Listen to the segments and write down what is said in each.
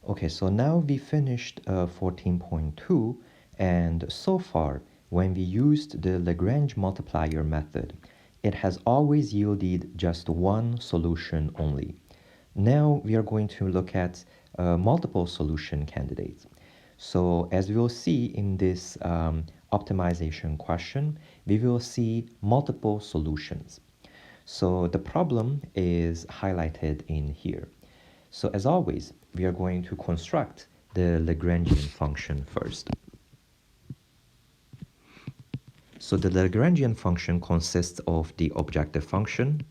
Okay, so now we finished 14.2, and so far, when we used the Lagrange multiplier method, it has always yielded just one solution only. Now we are going to look at multiple solution candidates. So as we will see in this optimization question, we will see multiple solutions. So the problem is highlighted in here. So as always, we are going to construct the Lagrangian function first. So the Lagrangian function consists of the objective function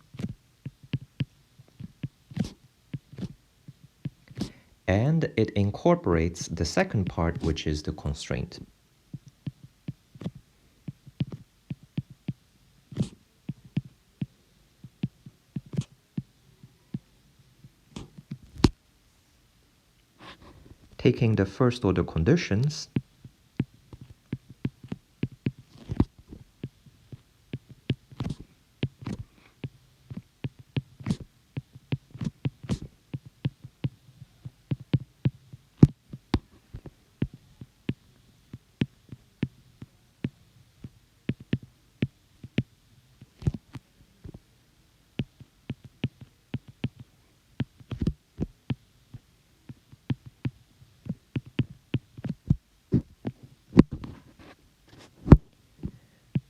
and it incorporates the second part, which is the constraint. Taking the first order conditions,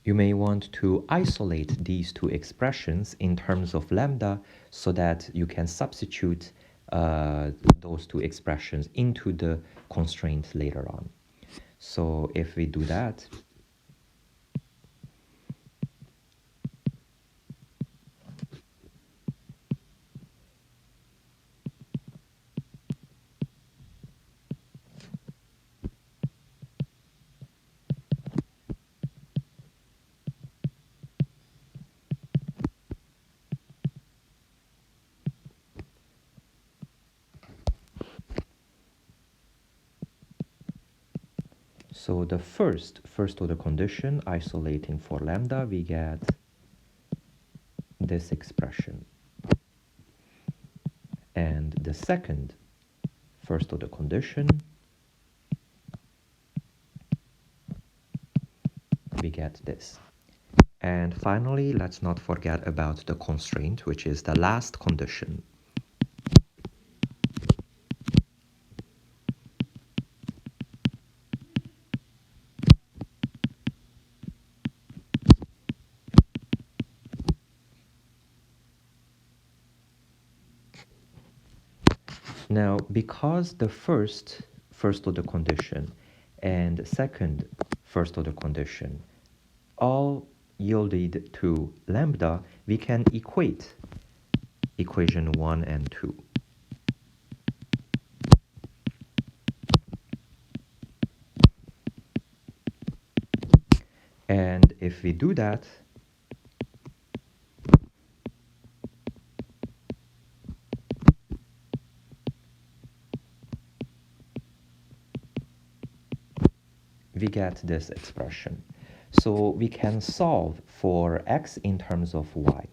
you may want to isolate these two expressions in terms of lambda so that you can substitute those two expressions into the constraint later on. So if we do that, so the first order condition isolating for lambda, we get this expression. And the second first order condition, we get this. And finally, let's not forget about the constraint, which is the last condition. Now, because the first order condition and second first order condition all yielded to lambda, we can equate equation 1 and 2. And if we do that, we get this expression. So we can solve for x in terms of y.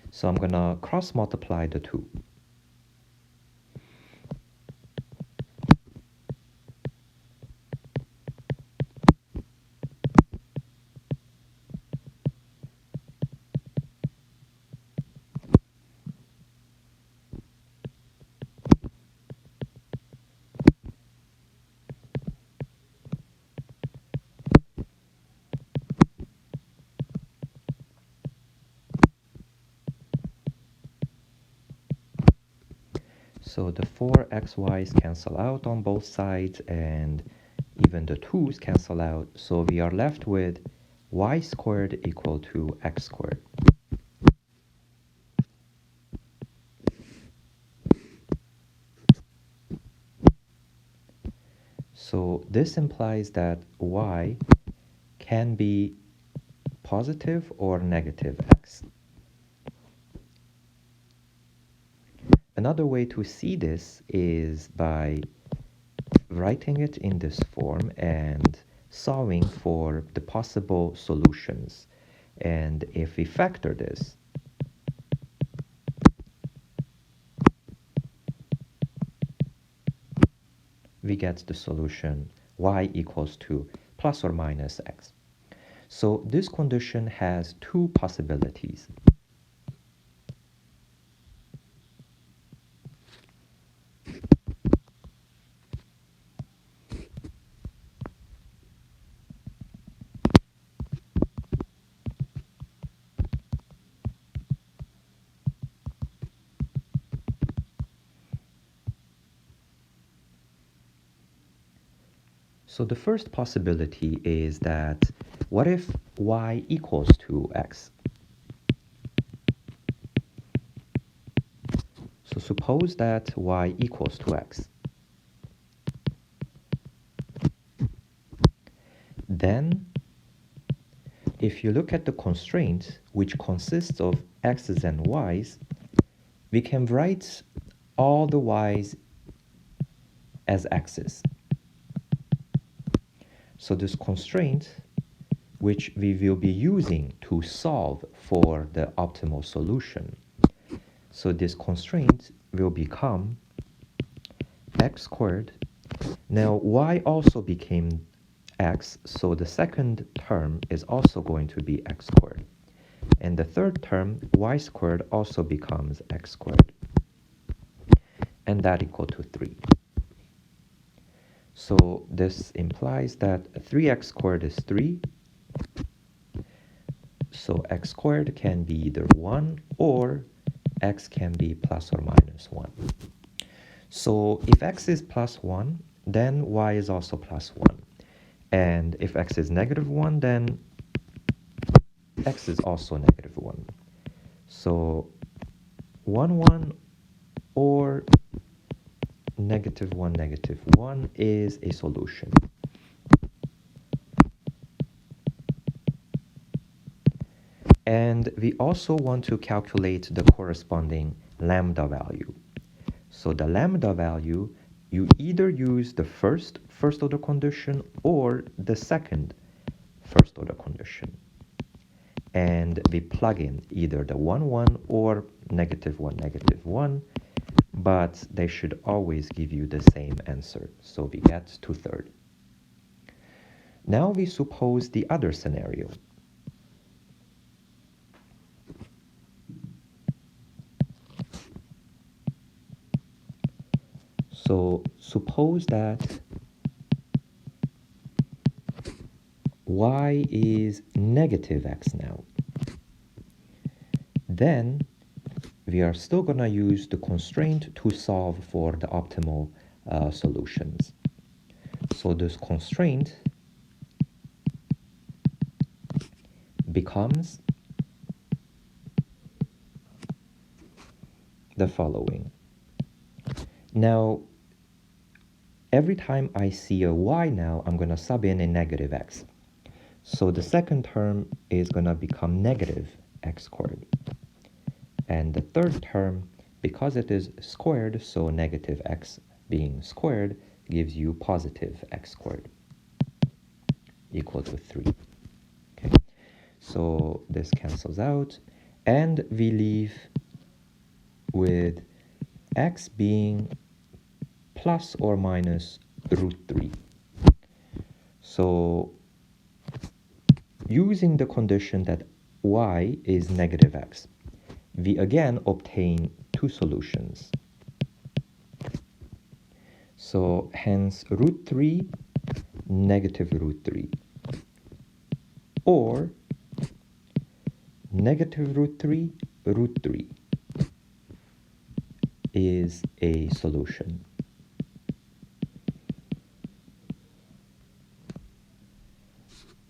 So I'm going to cross multiply the two. So the 4xy's cancel out on both sides and even the 2's cancel out. So we are left with y squared equal to x squared. So this implies that y can be positive or negative x. Another way to see this is by writing it in this form and solving for the possible solutions. And if we factor this, we get the solution y equals to plus or minus x. So this condition has two possibilities. So the first possibility is that what if y equals to x? So suppose that y equals to x. Then, if you look at the constraint, which consists of x's and y's, we can write all the y's as x's. So this constraint, which we will be using to solve for the optimal solution, so this constraint will become x squared. Now y also became x, so the second term is also going to be x squared. And the third term, y squared, also becomes x squared. And that equal to 3. So this implies that 3x squared is 3. So x squared can be either 1 or x can be plus or minus 1. So if x is plus 1, then y is also plus 1. And if x is negative 1, then x is also negative 1. So 1, 1 or negative 1, negative 1 is a solution. And we also want to calculate the corresponding lambda value. So the lambda value, you either use the first order condition or the second first order condition. And we plug in either the 1, 1 or negative 1, negative 1, but they should always give you the same answer. So we get 2/3. Now we suppose the other scenario. So suppose that y is negative x now. Then we are still going to use the constraint to solve for the optimal solutions. So this constraint becomes the following. Now, every time I see a y now, I'm going to sub in a negative x. So the second term is going to become negative x squared. And the third term, because it is squared, so negative x being squared gives you positive x squared equal to 3. Okay, so this cancels out, and we leave with x being plus or minus √3. So using the condition that y is negative x, we again obtain two solutions. So hence √3, negative √3, or negative √3, √3 is a solution.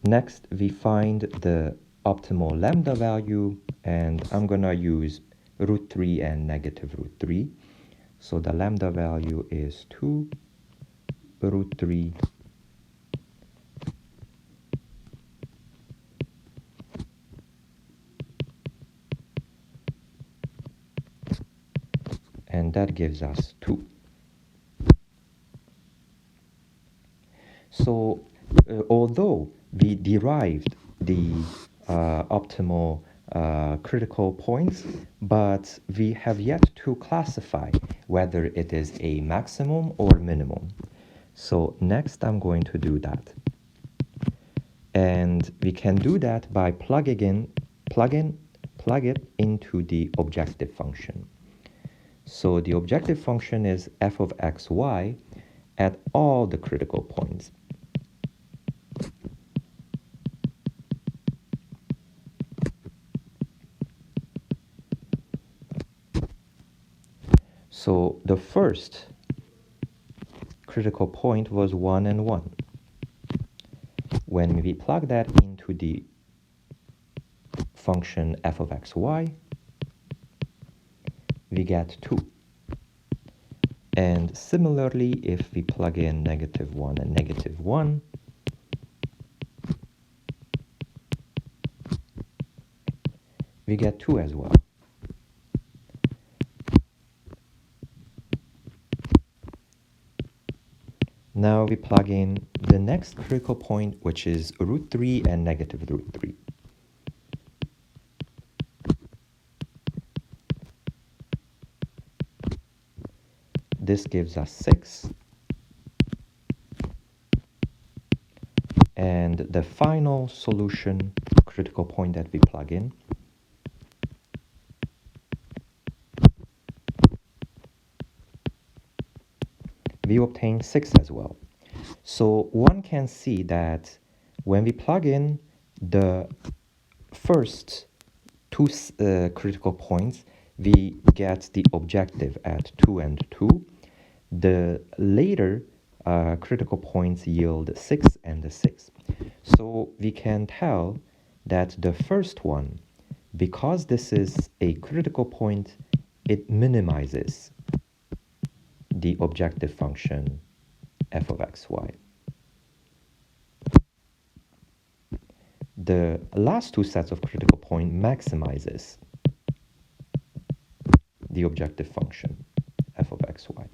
Next, we find the optimal lambda value, and I'm going to use √3 and negative √3. So the lambda value is 2 √3 and that gives us 2. So although we derived the optimal critical points, but we have yet to classify whether it is a maximum or minimum. So next I'm going to do that. And we can do that by plug it into the objective function. So the objective function is f of xy at all the critical points. So the first critical point was 1 and 1. When we plug that into the function f of xy, we get 2. And similarly, if we plug in -1 and -1, we get 2 as well. Now we plug in the next critical point, which is √3 and -√3. This gives us 6. And the final solution critical point that we plug in we obtain 6 as well. So one can see that when we plug in the first two critical points, we get the objective at 2 and 2. The later critical points yield 6 and 6. So we can tell that the first one, because this is a critical point, it minimizes the objective function f of xy. The last two sets of critical point maximizes the objective function f of xy.